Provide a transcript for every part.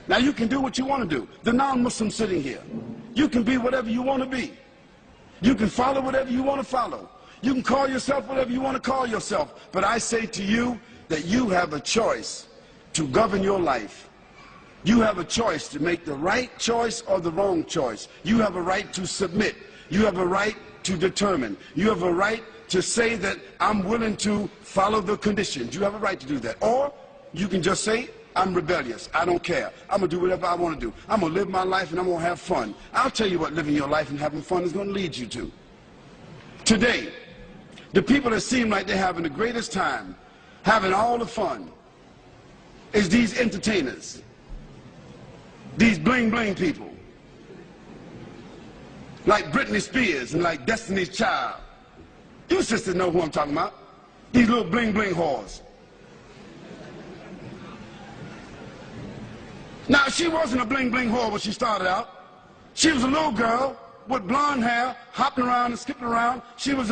Now you can do what you want to do. The non-Muslim sitting here, you can be whatever you want to be. You can follow whatever you want to follow. You can call yourself whatever you want to call yourself. But I say to you that you have a choice to govern your life. You have a choice to make the right choice or the wrong choice. You have a right to submit. You have a right to determine. You have a right to say that I'm willing to follow the conditions. You have a right to do that. Or you can just say, I'm rebellious. I don't care. I'm going to do whatever I want to do. I'm going to live my life and I'm going to have fun. I'll tell you what living your life and having fun is going to lead you to. Today, the people that seem like they're having the greatest time, having all the fun, is these entertainers. These bling bling people. Like Britney Spears and like Destiny's Child. You sisters know who I'm talking about. These little bling bling whores. Now, she wasn't a bling bling whore when she started out. She was a little girl with blonde hair, hopping around and skipping around. She was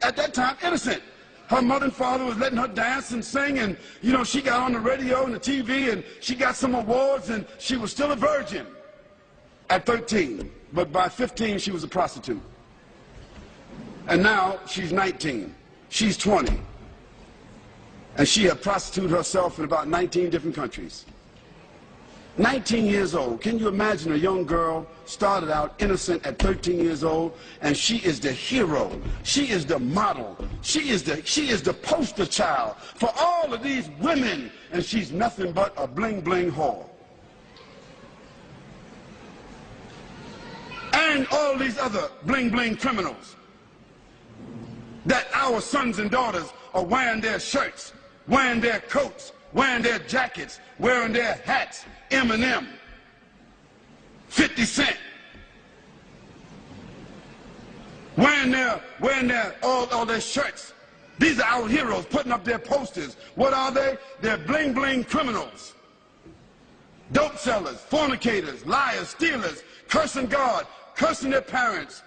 at that time innocent. Her mother and father was letting her dance and sing, and you know, she got on the radio and the TV and she got some awards, and she was still a virgin at 13. But by 15 she was a prostitute. And now she's 19. She's 20. And she had prostituted herself in about 19 different countries. 19 years old. Can you imagine a young girl started out innocent at 13 years old, and she is the hero. She is the model. She is the poster child for all of these women, and she's nothing but a bling bling whore. And all these other bling bling criminals that our sons and daughters are wearing their shirts, wearing their coats, wearing their jackets, wearing their hats. Eminem, 50 Cent, wearing all their shirts. These are our heroes, putting up their posters. What are they? They're bling bling criminals, dope sellers, fornicators, liars, stealers, cursing God, cursing their parents,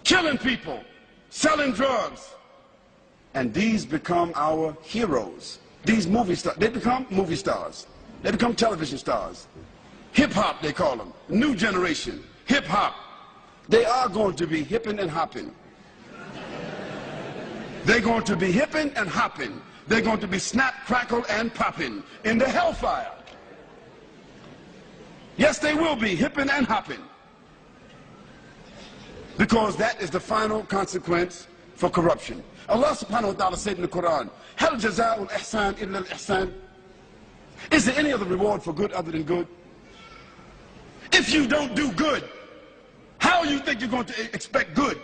killing people, selling drugs. And these become our heroes. These movie stars, they become movie stars. They become television stars. Hip-hop, they call them. New generation. Hip-hop. They are going to be hipping and hopping. They're going to be hipping and hopping. They're going to be snap, crackle, and popping in the hellfire. Yes, they will be hipping and hopping. Because that is the final consequence for corruption. Allah subhanahu wa ta'ala said in the Quran, هَلْ جَزَاءُ الْإِحْسَانِ إِلَّا الْإِحْسَانِ. Is there any other reward for good other than good? If you don't do good, how you think you're going to expect good?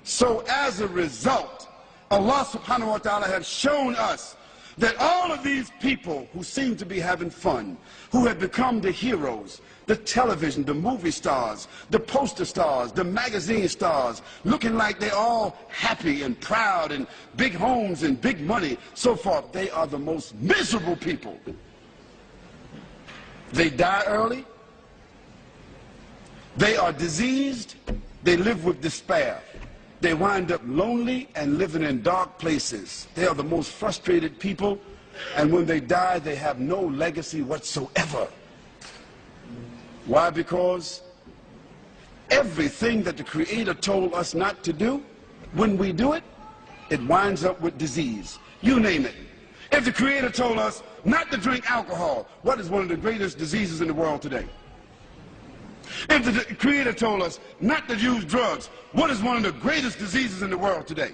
So as a result, Allah subhanahu wa ta'ala has shown us that all of these people who seem to be having fun, who have become the heroes, the television, the movie stars, the poster stars, the magazine stars, looking like they're all happy and proud and big homes and big money, so forth, they are the most miserable people. They die early. They are diseased. They live with despair. They wind up lonely and living in dark places. They are the most frustrated people, and when they die, they have no legacy whatsoever. Why? Because everything that the Creator told us not to do, when we do it, it winds up with disease. You name it. If the Creator told us not to drink alcohol, what is one of the greatest diseases in the world today? If the Creator told us not to use drugs, what is one of the greatest diseases in the world today?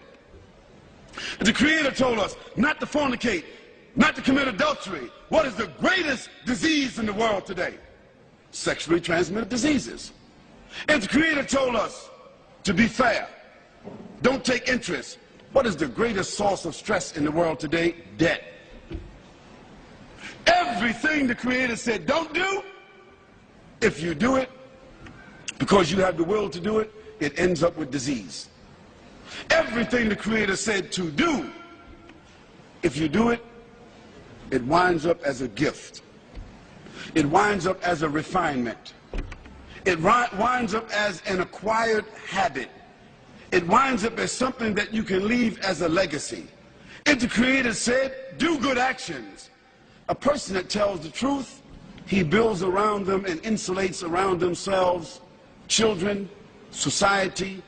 If the Creator told us not to fornicate, not to commit adultery, what is the greatest disease in the world today? Sexually transmitted diseases. If the Creator told us to be fair, don't take interest, what is the greatest source of stress in the world today? Debt. Everything the Creator said don't do, if you do it, because you have the will to do it, it ends up with disease. Everything the Creator said to do, if you do it, it winds up as a gift. It winds up as a refinement. It winds up as an acquired habit. It winds up as something that you can leave as a legacy. If the Creator said, do good actions, a person that tells the truth He builds around them and insulates around themselves children, society,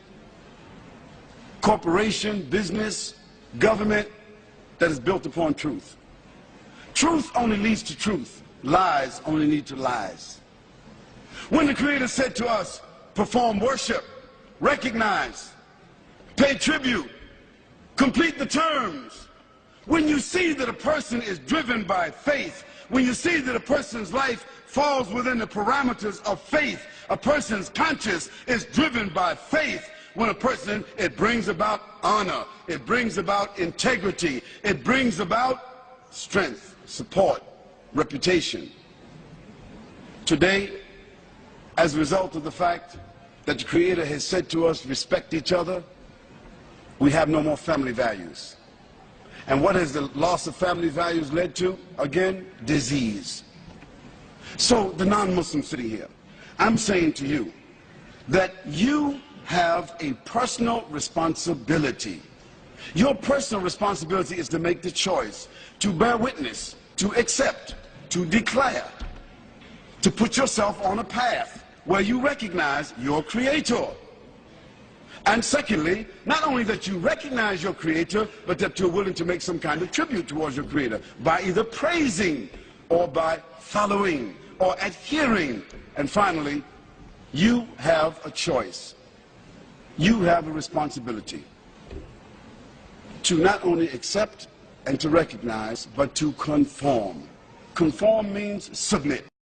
corporation, business, government that is built upon truth. Truth only leads to truth. Lies only lead to lies. When the Creator said to us, perform worship, recognize, pay tribute, complete the terms, when you see that a person is driven by faith, when you see that a person's life falls within the parameters of faith, a person's conscience is driven by faith, when a person, it brings about honor, it brings about integrity, it brings about strength, support, reputation. Today, as a result of the fact that the Creator has said to us, respect each other, we have no more family values. And what has the loss of family values led to? Again, disease. So the non-Muslim sitting here, I'm saying to you that you have a personal responsibility. Your personal responsibility is to make the choice, to bear witness, to accept, to declare, to put yourself on a path where you recognize your Creator. And secondly, not only that you recognize your Creator, but that you're willing to make some kind of tribute towards your Creator by either praising or by following or adhering. And finally, you have a choice. You have a responsibility to not only accept and to recognize, but to conform. Conform means submit.